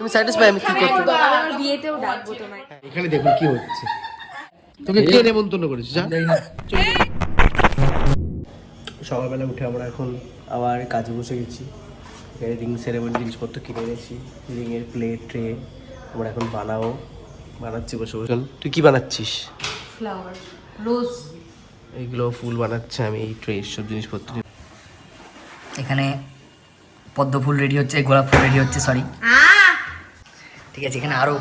তুমি স্যাটিসফাই আমি কি করতে বিয়েতেও ডাকবো তোমায়। এখানে দেখুন কি হচ্ছে। তোকে কে নেমন্তন্ন করেছে? যা সকালবেলা উঠে আমরা এখন আবার কাজে বসে গেছি। এখানে রিং সেরেমনি জিনিসপত্র কিনে এনেছি, রিংয়ের প্লেট ট্রে আমরা এখন বানাচ্ছি বসে বসে। তুই কি বানাচ্ছিস? ফ্লাওয়ার, রোজ। এইগুলো ফুল বানাচ্ছে, আমি এই ট্রে সব জিনিসপত্র। এখানে পদ্ম ফুল রেডি হচ্ছে, গোলাপ ফুল রেডি হচ্ছে, সরি ঠিক আছে। এখানে আরও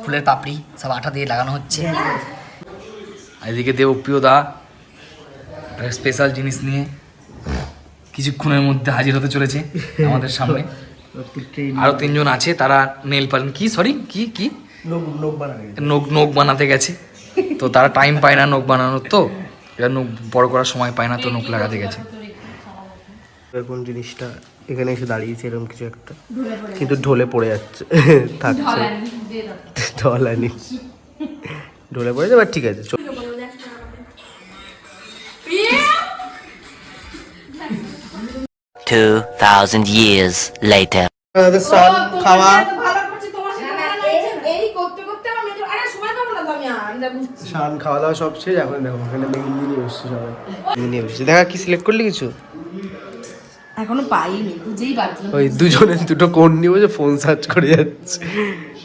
ফুলের পাপড়ি সব আঠা দিয়ে লাগানো হচ্ছে। এদিকে দেবপ্রিয় দা স্পেশাল জিনিস নিয়ে কিছুক্ষণের মধ্যে হাজির হতে চলেছে আমাদের সামনে। আরও 3 জন আছে, তারা নেল পালিশ কি সরি কি কি নখ বানাতে গেছে। তো তারা টাইম পায় না নখ বানানোর, তো এরা নখ বড় করার সময় পায় না, তো নখ লাগাতে গেছে। এরকম জিনিসটা এখানে এসে দাঁড়িয়েছে এরকম কিছু একটা, কিন্তু ঢলে পড়ে যাচ্ছে, থাকছে ঢলানি, ঢলে পড়ে যাবে। ঠিক আছে, 2000 years later. খাওয়া খাওয়া দাওয়া সব শেষ। এখন দেখো এখানে মেহেন্দি নিয়ে বসছি, সবাই মেহেন্দি নিয়ে বসছি। দেখা কি সিলেক্ট করলি কিছু? এখনো পাইনি, খুঁজেই পাচ্ছি না। ওই দুজনের দুটো কোণ নিয়ে বসে ফোন সার্চ করে যাচ্ছে,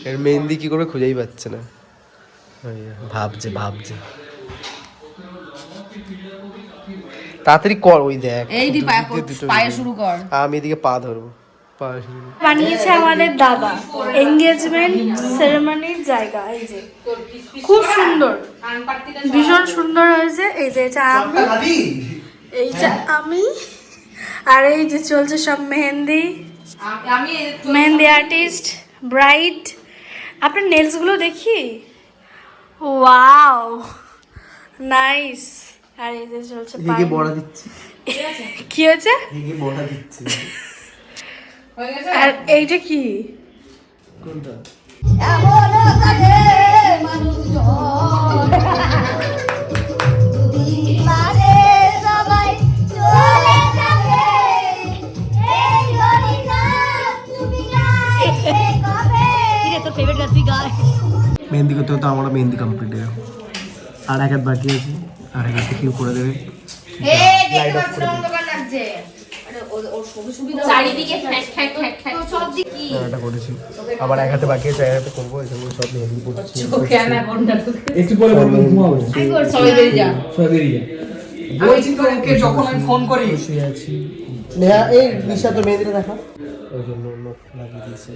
এর মেহেন্দি কি করে খুঁজেই পাচ্ছে না। ভাবছে তাড়াতাড়ি কর। ওই দেখ এই দি পায়ে শুরু কর। আমি এদিকে পা ধরবো। বানিয়েছে আমাদের দাদা এনগেজমেন্ট সেরেমনির জায়গা। এই যে খুব সুন্দর, ভীষণ সুন্দর হয়েছে। এই যে এটা আমি আর এই যে চলছে সব মেহেন্দি আর্টিস্ট, ব্রাইড। আপনার নেলস গুলো দেখি, ওয়াও নাইস। আর এই যে চলছে কি হয়েছে, আর এইটা কি? মেহেন্দি করতে হতো, আমার মেহেন্দি কমপ্লিট হয়ে গেল। আর এক হাত বাকি আছে, আর এক হাতে কেউ করে দেবে। লাইট অফ করে দেবে। এটা করেছি, আবার এক হাতে বাকি আছে, এক হাতে করবো। এখানে সব মেহেন্দি করছি। একটু পরে বলছি তো ওকে যখন আমি ফোন করি বসে আছি। নেহা এই নিশা তো মেহেন্দিটা দেখা, ওই জন্য নখ লাগিয়ে দিয়েছে।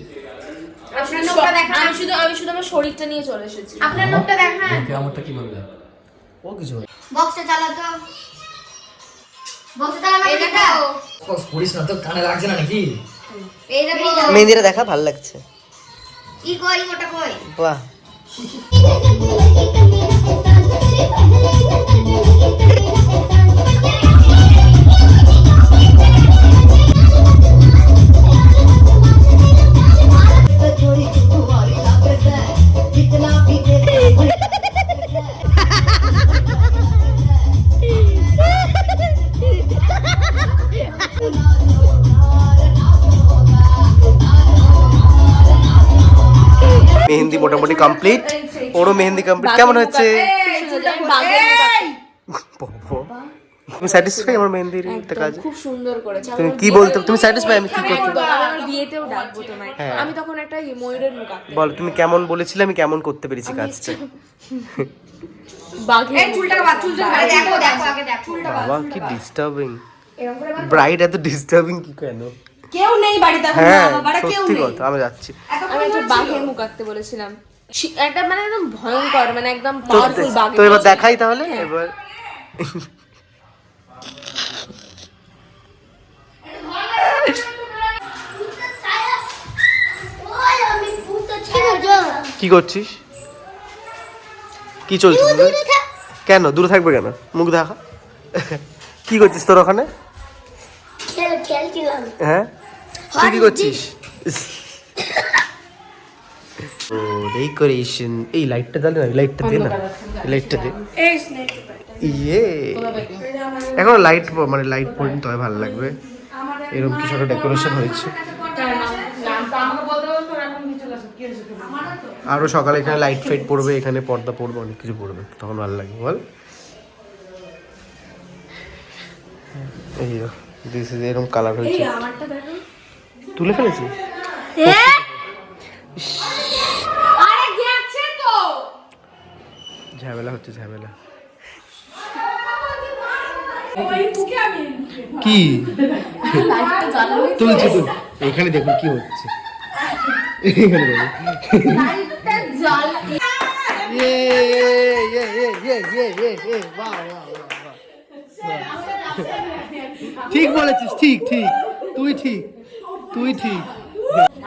আপনার নোটটা দেখা। আমি শুধু আমার শরীরটা নিয়ে চলে এসেছি। আপনার নোটটা দেখা। ওকে আমারটা কি বলবে? ও কিছু বক্সটা চালা তো, বক্সটা চালা। এই দেখা ফক্স করিস না তো, কানে লাগছে না নাকি? এই দেখো মেহেন্দিটা দেখা, ভালো লাগছে। ই কই ওটা কই? বাহ, মেহেন্দি মোটামুটি কমপ্লিট। ওরও মেহেন্দি কমপ্লিট। কেমন হচ্ছে? তুমি স্যাটিসফাই আমার মেহেন্দির কাজ? খুব সুন্দর করেছে। তুমি কি বলতে, তুমি স্যাটিসফাই আমি কি করতে? আমার বিয়েতেও ডাকবো তোমায়। আমি তখন একটা ময়ূরের মুখ আঁকতে। বল তুমি কেমন বলেছিলে, আমি কেমন করতে পেরেছি কাজটা? বাঘের চুলটা দেখো আগে দেখো চুলটা। বাবা কি ডিস্টার্বিং, ব্রাইড এত ডিস্টার্বিং কি কেন? কেউ নেই বাড়িতে এখন, হ্যাঁ বাবা কেউ সত্যি নেই। কথা, আমি যাচ্ছি। আমি একটা বাঘের মুখ আঁকতে বলেছিলাম, একটা মানে একদম ভয়ঙ্কর, মানে একদম পাওয়ারফুল বাঘ। তো এবার দেখাই তাহলে। এবার কি করছিস? কি চলছে? কেন দূরে থাকবে কেন? মুখ দেখা। কি করছিস তোর ওখানে? খেলছিলাম। হ্যাঁ তুই কি করছিস? ও ডেকোরেশন। এই লাইটটা জ্বালে না, লাইটটা দে না, লাইটটা দে। ইয়ে এখন লাইট মানে লাইট পড়লে তবে ভালো লাগবে। এরকম কিছু একটা ডেকোরেশন হয়েছে। আরো সকালে এখানে লাইট ফাইট পড়বে, এখানে পর্দা পড়বে, অনেক কিছু পড়বে, তখন ভালো লাগবে বল। এই দিস ইজ এরকম কালার হয়েছে, তুলে ফেলেছি। ঝামেলা হচ্ছে, ঝামেলা কি তুলছি তুল। এখানে দেখুন কি হচ্ছে, এখানে দেখুন ঠিক বলেছিস, ঠিক ঠিক, তুই ঠিক, তুই ঠিক।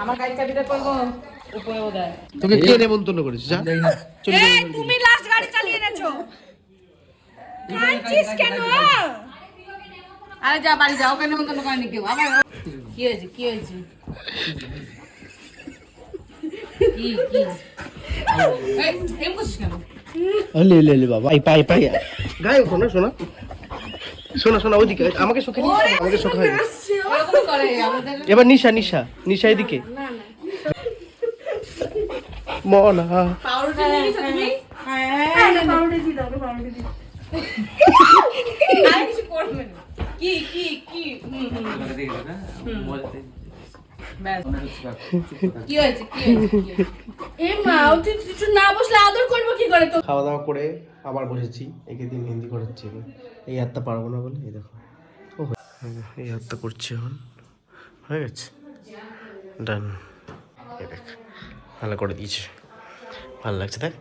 আমার গাড়ি চাবিটা করবো উপরে বোধহয়। তোকে কে নেমন্তন্ন করেছিস? যা চলে যা। তুমি লাস্ট গাড়ি চালিয়ে এনেছো, কাঁদছিস কেন? আরে যা বাড়ি যাও, কেন মন্তন করেনি কেউ। আবার কি হয়েছে, কি হয়েছে, কি কি এম করছিস কেন? লে লে লে বাবা, আই পাই পাই গায়ে শোনা শোনা শোনা শোনা, ওইদিকে আমাকে সুখে নিয়ে এসো, আমাকে সুখে হয়ে এরকম করে আমাদের। এবার নিশা নিশা নিশা এদিকে মনা পাউরুটি নিয়ে গেছো তুমি? পাউরুটি দাও, পাউরুটি দিই। আর কিছু করবে না। কি কি কি ব্যাস। কি হয়েছে, কি হয়েছে, কি হয়েছে? এই মা, তুই কিছু না বসলে আদর করবো কি করে? তো খাওয়া দাওয়া করে আবার বসেছি, একে দিন হিন্দি করাচ্ছি। এই হাতটা পারবো না বলে এই দেখো, এই হাতটা করছি এখন, হয়ে গেছে, ডান। এই দেখ ভালো করে দিয়েছে, ভালো লাগছে দেখ।